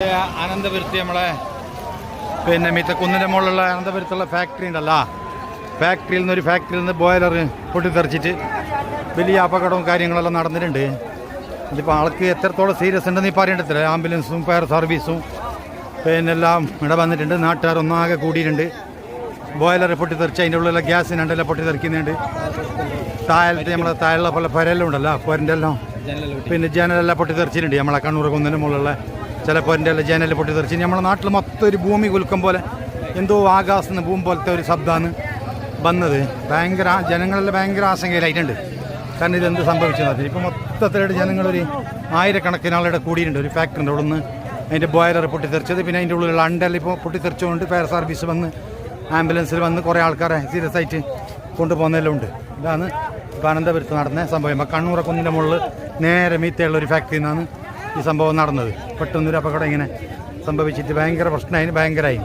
അനന്തപുരത്ത് നമ്മളെ മിത്തക്കുന്നിൻ്റെ മുകളിലുള്ള അനന്തപുരത്തുള്ള ഫാക്ടറി ഉണ്ടല്ലോ, ഫാക്ടറിയിൽ നിന്ന് ബോയിലർ പൊട്ടിത്തെറിച്ചിട്ട് വലിയ അപകടവും കാര്യങ്ങളെല്ലാം നടന്നിട്ടുണ്ട്. ഇതിപ്പോൾ ആൾക്ക് എത്രത്തോളം സീരിയസ് ഉണ്ടെന്ന് ഇപ്പോൾ അറിയേണ്ടത്തില്ല. ആംബുലൻസും ഫയർ സർവീസും എല്ലാം ഇവിടെ വന്നിട്ടുണ്ട്. നാട്ടുകാർ ഒന്നാകെ കൂടിയിട്ടുണ്ട്. ബോയിലർ പൊട്ടിത്തെറിച്ച് അതിൻ്റെ ഉള്ളിലുള്ള ഗ്യാസിനുണ്ടല്ലോ പൊട്ടിത്തെറിക്കുന്നുണ്ട്. താഴത്തെ നമ്മളെ താഴെയുള്ള പോലെ പരെല്ലാം ഉണ്ടല്ലോ, പോരൻ്റെ എല്ലാം ജനലെല്ലാം പൊട്ടിത്തെറിച്ചിട്ടുണ്ട്. നമ്മളെ കണ്ണൂർ കുന്നിൻ്റെ മുകളിലുള്ള ചില പോരൻ്റെ എല്ലാം ജനൽ പൊട്ടിത്തെറിച്ച് നമ്മളെ നാട്ടിൽ മൊത്തം ഒരു ഭൂമി കുലുക്കം പോലെ എന്തോ ആകാശത്ത് ഭൂമി പോലത്തെ ഒരു ശബ്ദമാണ് വന്നത്. ജനങ്ങളെല്ലാം ഭയങ്കര ആശങ്കയിലായിട്ടുണ്ട്. കാരണം ഇതെന്ത് സംഭവിച്ചത്. ഇപ്പം മൊത്തത്തിലായിട്ട് ജനങ്ങളൊരു ആയിരക്കണക്കിന് ആളുടെ കൂടിയിട്ടുണ്ട്. ഒരു ഫാക്ടറിൻ്റെ ഉള്ളിൽ നിന്ന് അതിൻ്റെ ബോയിലർ പൊട്ടിത്തെറിച്ചത്, പിന്നെ അതിൻ്റെ ഉള്ളിലുള്ള അണ്ടെല്ലാം ഇപ്പോൾ പൊട്ടിത്തെറിച്ചുകൊണ്ട് ഫയർ സർവീസ് വന്ന് ആംബുലൻസിൽ വന്ന് കുറേ ആൾക്കാരെ സീരിയസ് ആയിട്ട് കൊണ്ടുപോകുന്നതെല്ലാം ഉണ്ട്. ഇതാണ് ഇപ്പോൾ അനന്തപുരത്ത് നടന്ന സംഭവം. ഇപ്പോൾ കണ്ണൂർ കുന്നിൻ്റെ മുകളിൽ നേരെ മീത്തയുള്ള ഒരു ഫാക്ടറിയിൽ നിന്നാണ് ഈ സംഭവം നടന്നത്. പെട്ടെന്നൊരു അപകടം ഇങ്ങനെ സംഭവിച്ചിട്ട് ഭയങ്കര പ്രശ്നമായി.